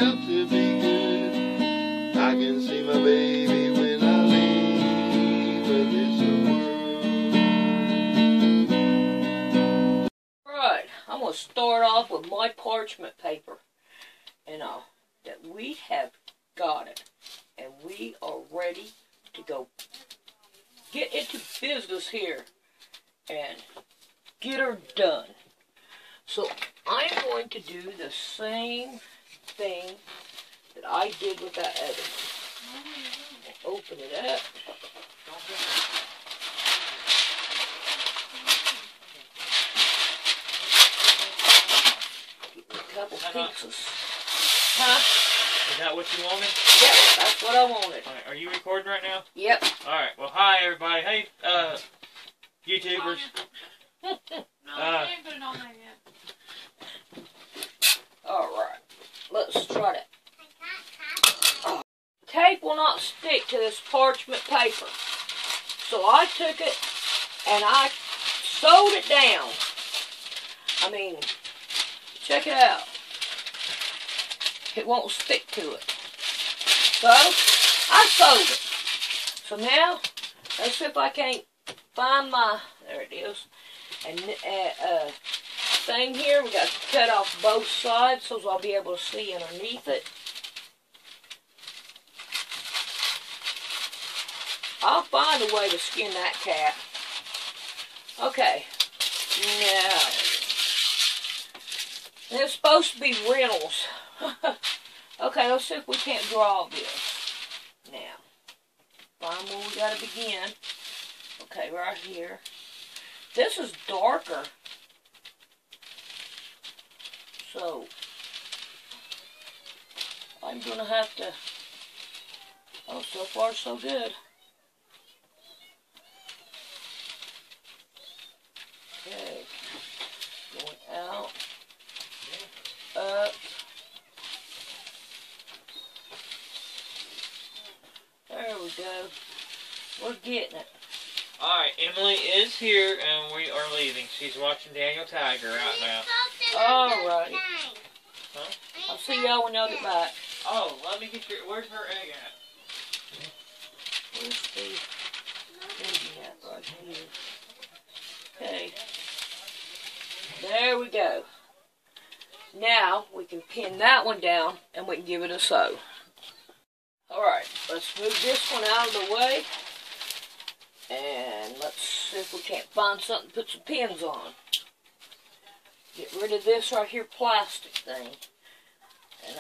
got to be good. I can see my baby when I leave this world. Right, I'm going to start off with my parchment paper. And that we have got it. And we are ready to go get into business here and get her done. So I'm going to do the same thing that I did with that other one. Open it up. Get me a couple pieces. Huh? Is that what you wanted? Yep, that's what I wanted. Alright, are you recording right now? Yep. Alright, well hi everybody. Hey, YouTubers. No, I didn't put it on there yet. Alright, let's try that. Tape will not stick to this parchment paper. So I took it and I sewed it down. I mean, check it out. It won't stick to it. So, I sewed it. So now, let's see if I can't find my, there it is. And thing here, we got to cut off both sides so I'll be able to see underneath it. I'll find a way to skin that cat. Okay, now, it's supposed to be rentals. Okay, let's see if we can't draw this. Now, find where we gotta begin. Okay, right here. This is darker. So, I'm gonna have to, oh, so far so good. Okay, going out, up. There we go. We're getting it. Alright, Emily is here and we are leaving. She's watching Daniel Tiger right now. Alright. Huh? I'll see y'all when y'all get back. Oh, let me get your, where's her egg at? Where's the thing at? Right here. Okay. There we go. Now we can pin that one down and we can give it a sew. Alright, let's move this one out of the way. And let's see if we can't find something to put some pins on. Get rid of this right here plastic thing. And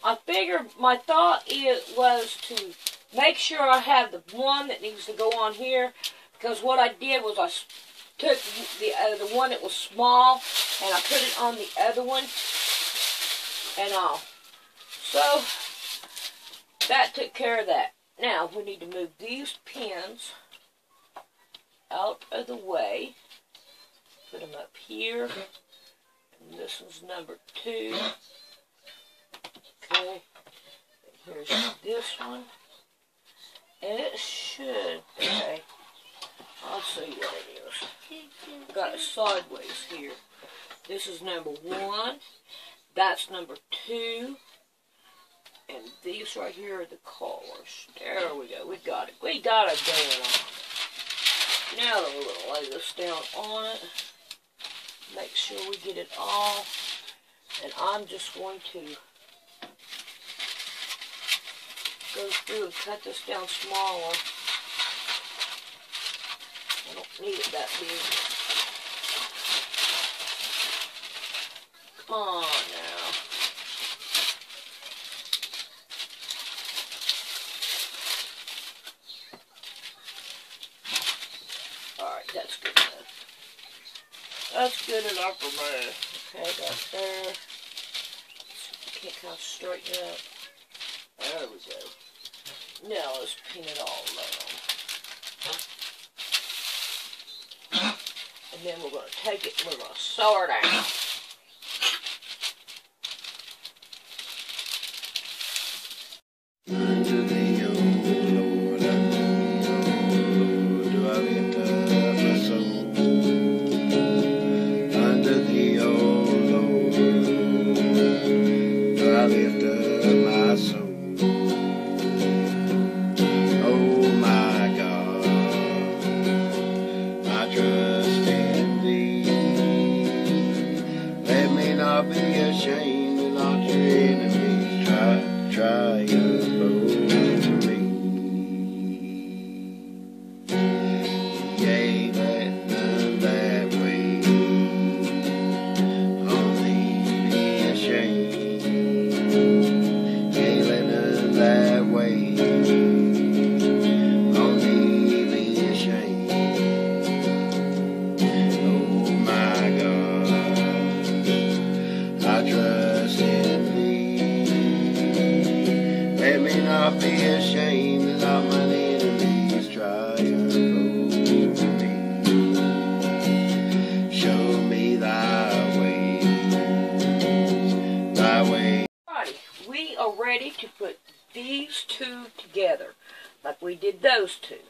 I figured my thought was to make sure I have the one that needs to go on here. Because what I did was I took the one that was small and I put it on the other one. And so that took care of that. Now we need to move these pins out of the way. Put them up here. And this one's number 2. Okay. And here's this one. And it should, okay. I'll see what it is. Got it sideways here. This is number 1. That's number 2. And these right here are the collars. There we go. We got it. We got it going on. Now we'll lay this down on it. Make sure we get it all. And I'm just going to go through and cut this down smaller. I don't need it that big. Come on now. Alright, that's good enough. That's good enough for me. Okay, that's there. Can't kind of straighten it up. There we go. Now let's pin it all down. And then we're going to take it and we're going to sew her down. Under the old Lord, do I lift up my soul? Under the old Lord, do I lift up my soul. Oh my God, I trust in thee. Let me not be ashamed and not your enemies triumph over me. Yea, let none that way on thee be ashamed. Yea, let none that way on thee be ashamed. Oh my God, I trust in thee. Let me not be ashamed and not mine enemies triumph over me. Show me thy way, thy way. Alrighty, we are ready to put these two together, like we did those two.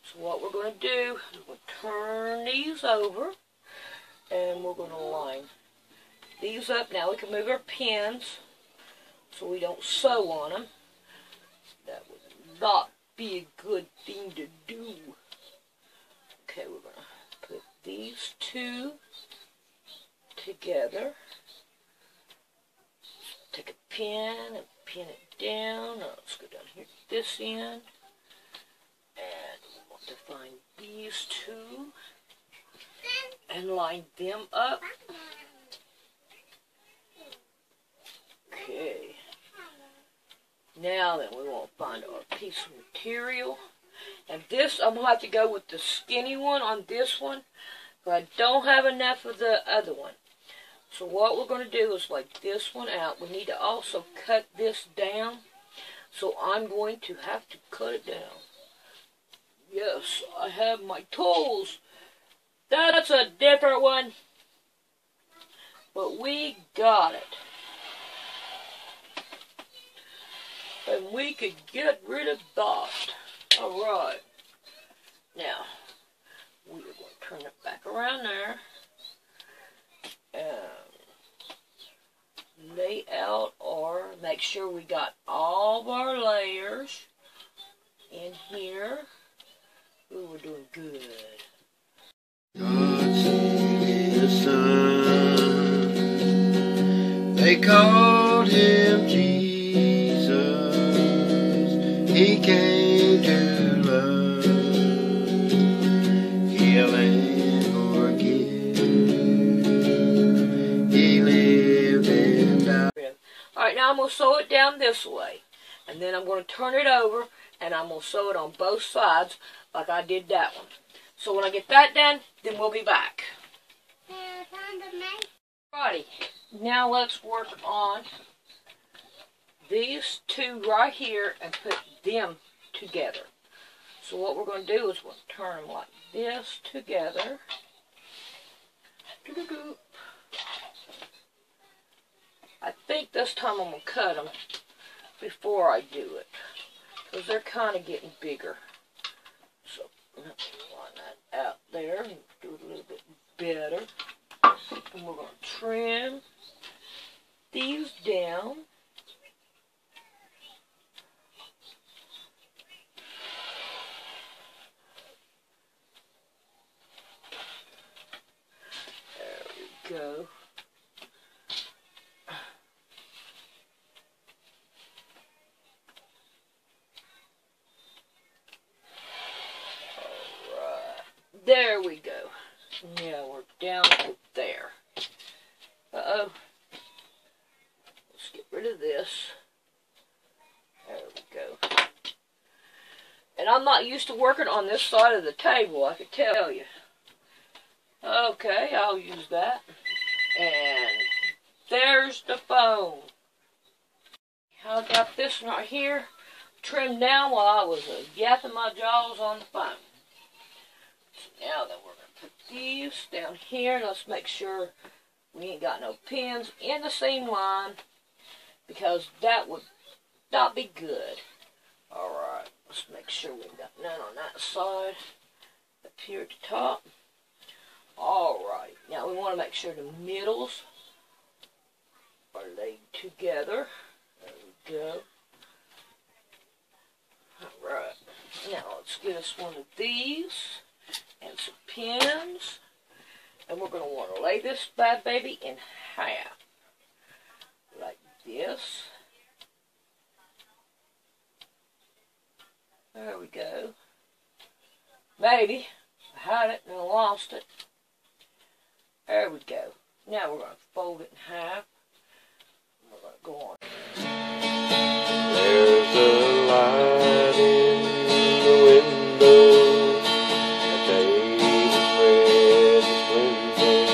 So what we're going to do is we'll turn these over, and we're going to line these up. Now we can move our pins so we don't sew on them. That would not be a good thing to do. Okay, we're going to put these two together. Take a pin and pin it down. Now let's go down here to this end. And we want to find these two and line them up. Okay. Now then we want to find our piece of material. And this, I'm going to have to go with the skinny one on this one, but I don't have enough of the other one. So what we're going to do is like this one out. We need to also cut this down. So I'm going to have to cut it down. Yes, I have my tools. That's a different one. But we got it. And we could get rid of that. Alright. Now, we are going to turn it back around there. Lay out or make sure we got all of our layers in here. Ooh, we're doing good. God sent his son. They called him Jesus. He came to love, heal and forgive. He lived and died. Alright, now I'm going to sew it down this way. And then I'm going to turn it over and I'm going to sew it on both sides like I did that one. So when I get that done, then we'll be back. Alrighty, now let's work on these two right here and put them together. So what we're going to do is we'll turn them like this together. I think this time I'm going to cut them before I do it, because they're kind of getting bigger. So let me line that out there and do it a little bit better. And we're going to trim these down. There we go. There we go. Now we're down to there. Uh-oh. Let's get rid of this. There we go. And I'm not used to working on this side of the table, I can tell you. Okay, I'll use that. And there's the phone. I got this one right here trimmed down while I was yapping my jaws on the phone. Now then we're going to put these down here. Let's make sure we ain't got no pins in the seam line, because that would not be good. Alright, let's make sure we've got none on that side. Up here at the top. Alright, now we want to make sure the middles are laid together. There we go. Alright, now let's get us one of these and some pins. And we're going to want to lay this bad baby in half. Like this. There we go. Maybe. I had it and I lost it. There we go. Now we're going to fold it in half. We're going to go on. There's a light in the window, a table spread and splendid,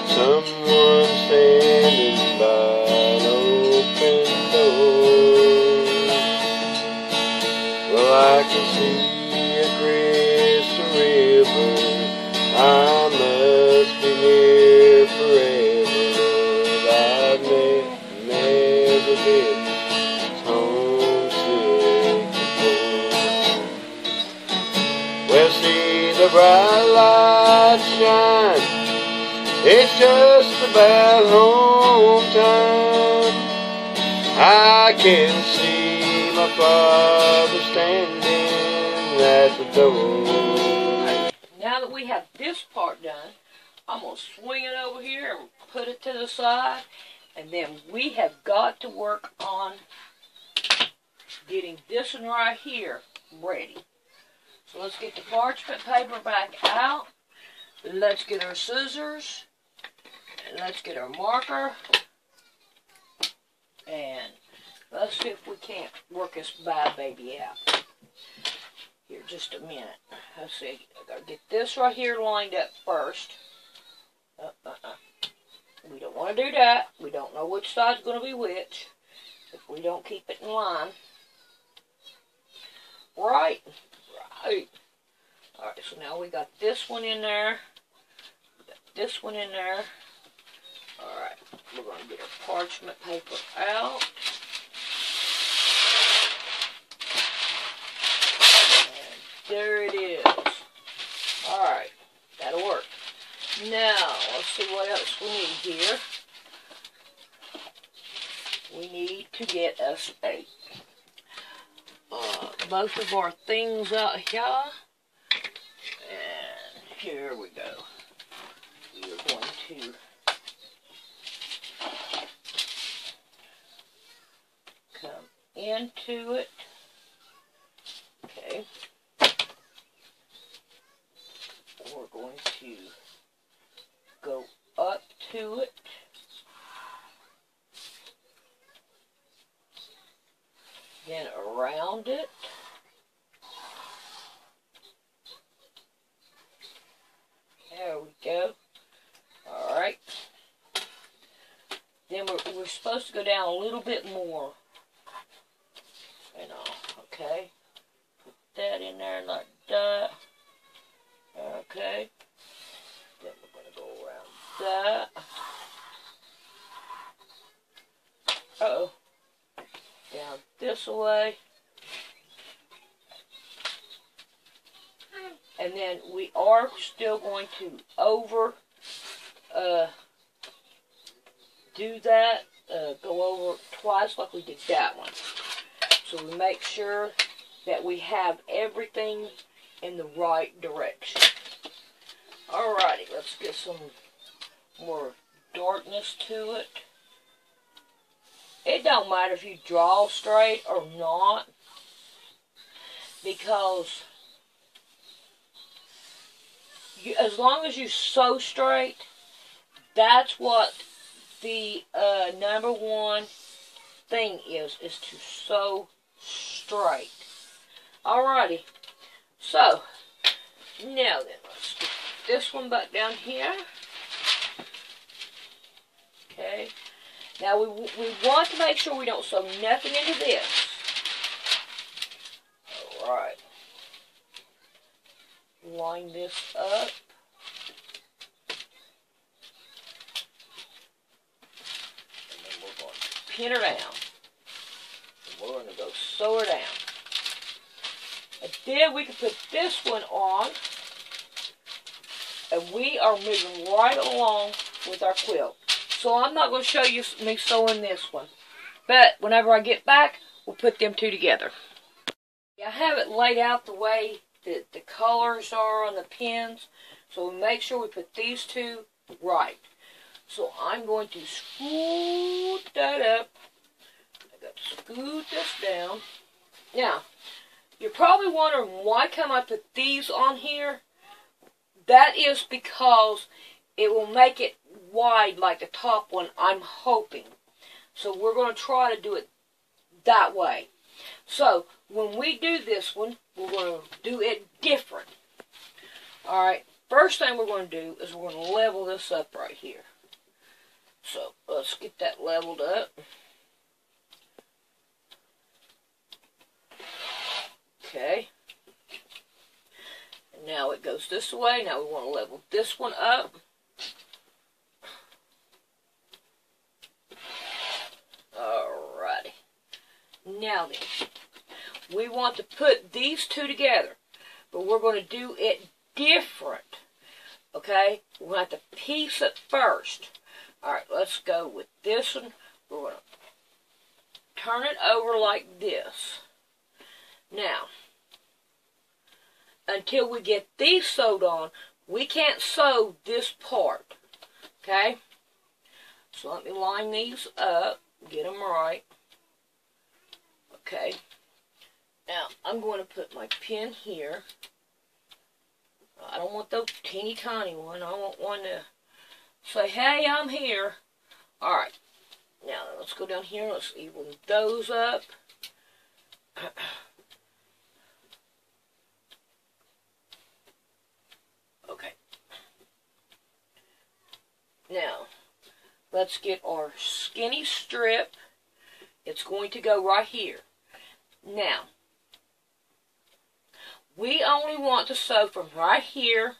someone standing by an open door. Well, I can see a crystal river, I must be here forever, Lord, I've never been homesick before. Well, see the bright light shine, it's just about home time. I can see my father standing at the door. Now that we have this part done, I'm going to swing it over here and put it to the side. And then we have got to work on getting this one right here ready. So let's get the parchment paper back out. Let's get our scissors. And let's get our marker. And let's see if we can't work this bad baby out. Here, just a minute. Let's see. I gotta get this right here lined up first. We don't want to do that. We don't know which side's going to be which if we don't keep it in line. Right. Right. Alright, so now we got this one in there. We got this one in there. Alright, we're going to get our parchment paper out. And there it is. Alright, that'll work. Now, let's see what else we need here. We need to get us a both of our things out here. And here we go. We are going to come into it. Okay. We're going to go up to it. Then around it. There we go. Alright. Then we're supposed to go down a little bit more. And okay. Put that in there like that. Okay. Then we're going to go around that. Uh-oh. Down this way. And then we are still going to do that, go over twice like we did that one. So we make sure that we have everything in the right direction. Alrighty, let's get some more darkness to it. It don't matter if you draw straight or not, because as long as you sew straight, that's what the number one thing is to sew straight. Alrighty, so now then, let's get this one back down here. Okay, now we want to make sure we don't sew nothing into this. Alright. Line this up. And then we're going to pin her down. And we're going to go sew her down. And then we can put this one on. And we are moving right along with our quilt. So I'm not going to show you me sewing this one. But whenever I get back, we'll put them two together. I have it laid out the way that the colors are on the pins. So we make sure we put these two right. So I'm going to scoot that up. I got to scoot this down. Now, you're probably wondering why come I put these on here. That is because it will make it wide like the top one, I'm hoping. So we're going to try to do it that way. So when we do this one, we're going to do it different. Alright, first thing we're going to do is we're going to level this up right here. So let's get that leveled up. Okay. And now it goes this way. Now we want to level this one up. Alrighty. Now then, we want to put these two together, but we're going to do it different. Okay? We're going to have to piece it first. Alright, let's go with this one. We're going to turn it over like this. Now, until we get these sewed on, we can't sew this part. Okay? So let me line these up, get them right. Okay. Now, I'm going to put my pin here. I don't want the teeny tiny one. I want one to say, hey, I'm here. Alright. Now, let's go down here. Let's even those up. Okay. Now, let's get our skinny strip. It's going to go right here. Now, we only want to sew from right here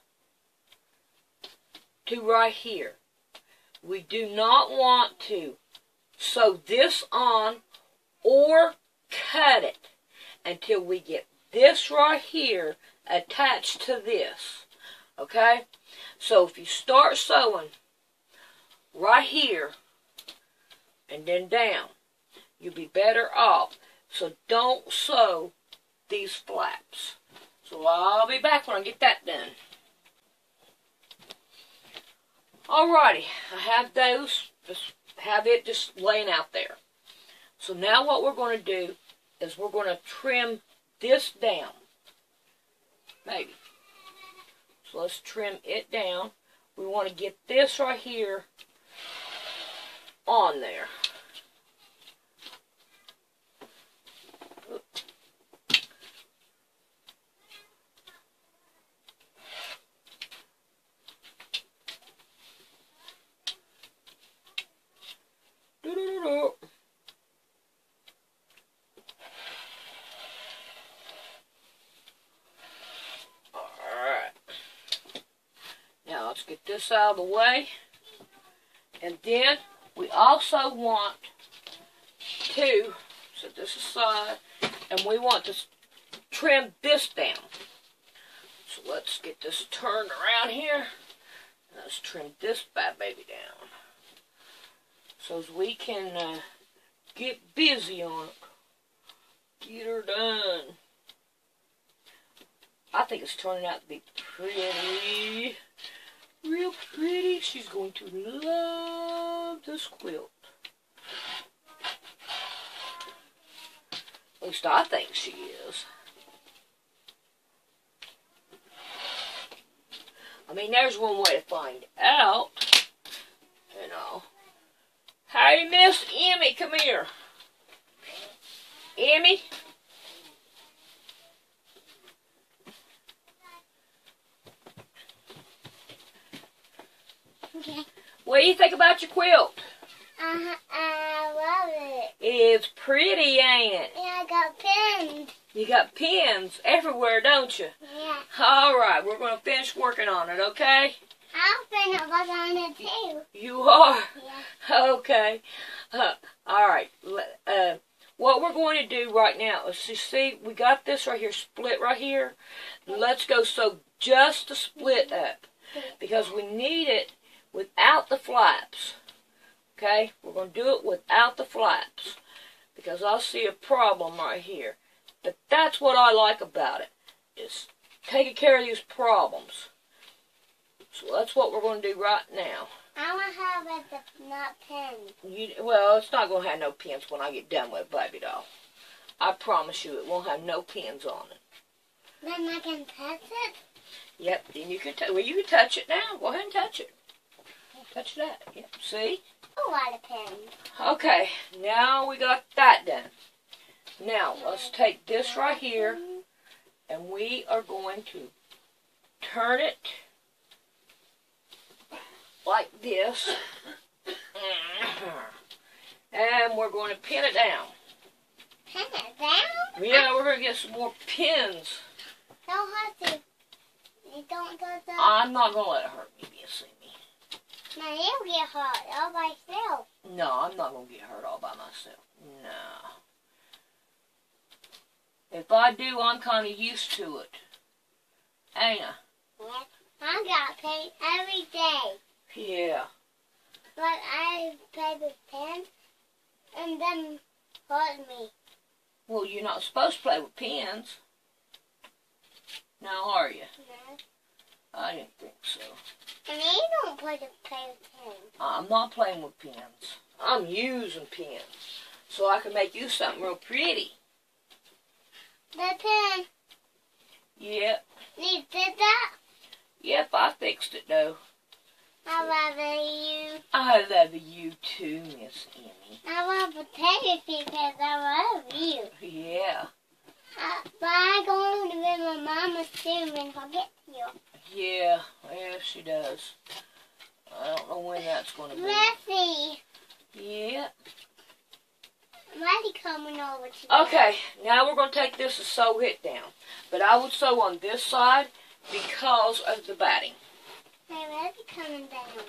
to right here. We do not want to sew this on or cut it until we get this right here attached to this. Okay? So if you start sewing right here and then down, you'll be better off. So don't sew these flaps. So I'll be back when I get that done. Alrighty, I have those, have it just laying out there. So now what we're going to do is we're going to trim this down. Maybe. So let's trim it down. We want to get this right here on there. Alright. Now let's get this out of the way. And then we also want to set this aside, and we want to trim this down. So let's get this turned around here. Let's trim this bad baby down, so as we can get busy on it. Get her done. I think it's turning out to be pretty. Real pretty. She's going to love this quilt. At least I think she is. I mean, there's one way to find out. You know. Hey, Miss Emmy, come here. Emmy? Okay. What do you think about your quilt? I love it. It's pretty, ain't it? Yeah, I got pins. You got pins everywhere, don't you? Yeah. Alright, we're going to finish working on it, okay? I'll finish working on it too. You are? Yeah. Okay. Alright. What we're going to do right now is, you see, we got this right here, split right here. Let's go sew just the split up, because we need it without the flaps. Okay? We're going to do it without the flaps because I see a problem right here. But that's what I like about it, is taking care of these problems. So that's what we're going to do right now. I want to have it that's not pins. Well, it's not going to have no pins when I get done with it, baby doll. I promise you it won't have no pins on it. Then I can touch it? Yep, then you can, you can touch it now. Go ahead and touch it. Touch that. Yep, see? A lot of pins. Okay, now we got that done. Now, let's take this right here, and we are going to turn it like this. And we're going to pin it down. Pin it down? Yeah, we're going to get some more pins. Don't have to. You don't do that. I'm not going to let it hurt me, you see me. Now you get hurt all by yourself. No, I'm not going to get hurt all by myself. No. If I do, I'm kind of used to it. Ain't I? Yes. I got paid every day. Yeah. But I play with pins and then hurt me. Well, you're not supposed to play with pins. Now, are you? No. I didn't think so. And you don't play with pins. I'm not playing with pins. I'm using pins. So I can make you something real pretty. The pin. Yep. You did that? Yep, I fixed it, though. I love you. I love you, too, Miss Emmy. I love to tell you because I love you. Yeah. But I'm going to be my mama soon and forget you. Yeah, she does. I don't know when that's going to be. Leslie. Yeah. Leslie coming over to Okay, now we're going to take this and sew it down. But I would sew on this side because of the batting. Hey, Leslie coming down.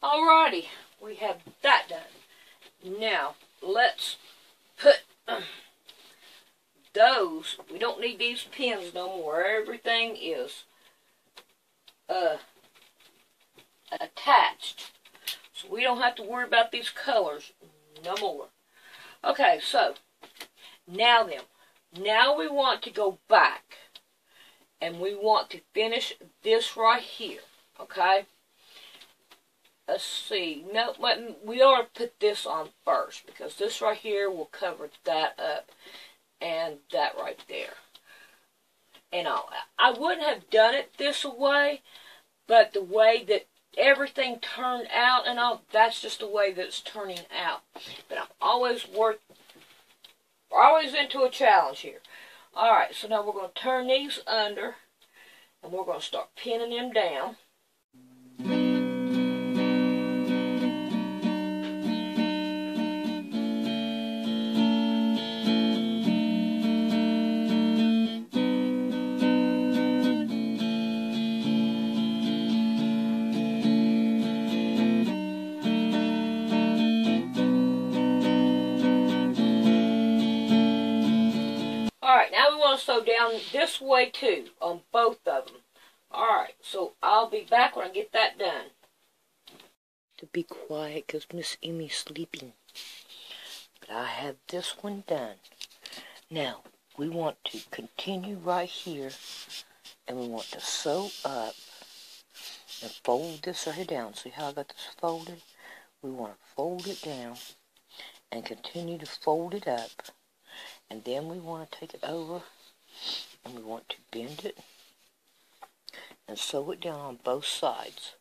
Alrighty, we have that done. Now, let's put those. We don't need these pins no more. Everything is attached. So we don't have to worry about these colors no more. Okay, so now then. Now we want to go back. And we want to finish this right here. Okay? Let's see. No, we ought to put this on first. Because this right here will cover that up. And that right there. And I wouldn't have done it this way. But the way that everything turned out and all, that's just the way that it's turning out. But I'm always into a challenge here. Alright, so now we're going to turn these under, and we're going to start pinning them down. Alright, now we want to sew down this way too, on both of them. Alright, so I'll be back when I get that done. To be quiet because Miss Emmy's sleeping. But I have this one done. Now, we want to continue right here, and we want to sew up and fold this right here down. See how I got this folded? We want to fold it down and continue to fold it up. And then we want to take it over and we want to bend it and sew it down on both sides.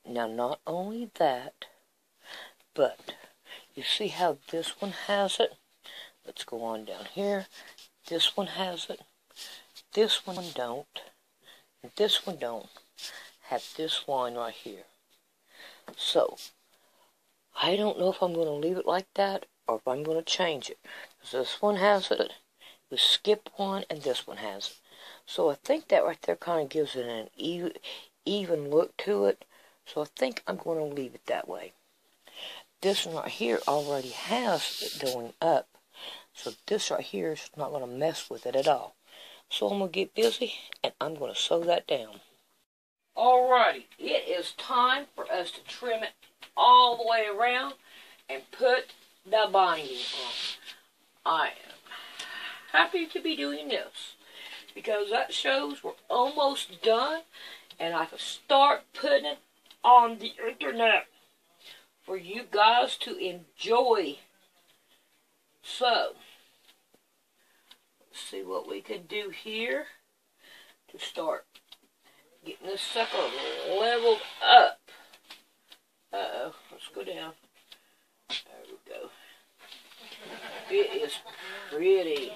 Now, not only that, but you see how this one has it? Let's go on down here. This one has it. This one don't. And this one don't have this line right here. So, I don't know if I'm going to leave it like that or if I'm going to change it. This one has it, we skip one, and this one has it. So I think that right there kind of gives it an even look to it. So I think I'm going to leave it that way. This one right here already has it going up. So this right here is not going to mess with it at all. So I'm going to get busy, and I'm going to sew that down. Alrighty, it is time for us to trim it all the way around and put the binding on. I am happy to be doing this because that shows we're almost done and I can start putting it on the internet for you guys to enjoy. So, let's see what we can do here to start getting this sucker leveled up. Uh-oh, let's go down. There we go. It is pretty.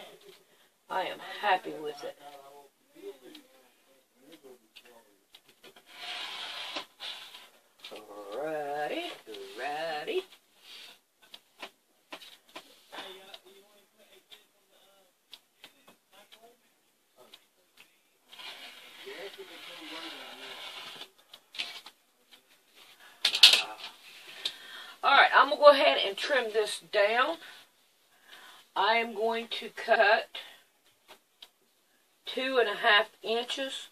I am happy with it. Alrighty, alrighty. Alright, I'm going to go ahead and trim this down. I am going to cut 2.5 inches.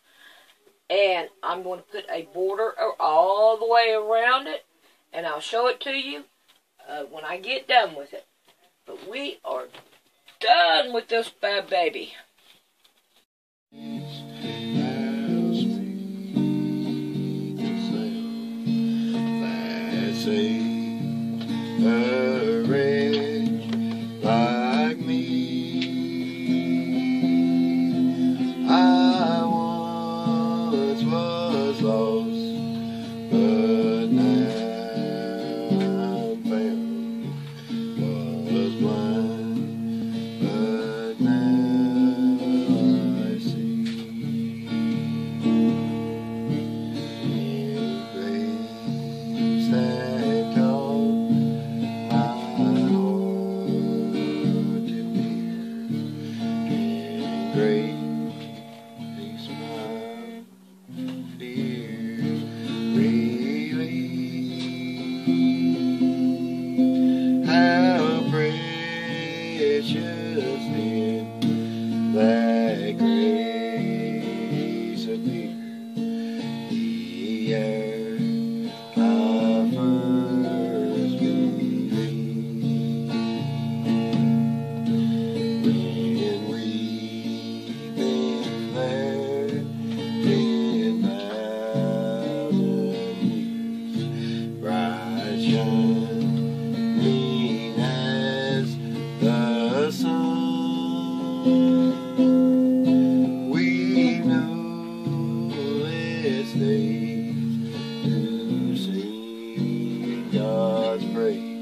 And I'm going to put a border all the way around it. And I'll show it to you when I get done with it. But we are done with this bad baby. To sing God's praise.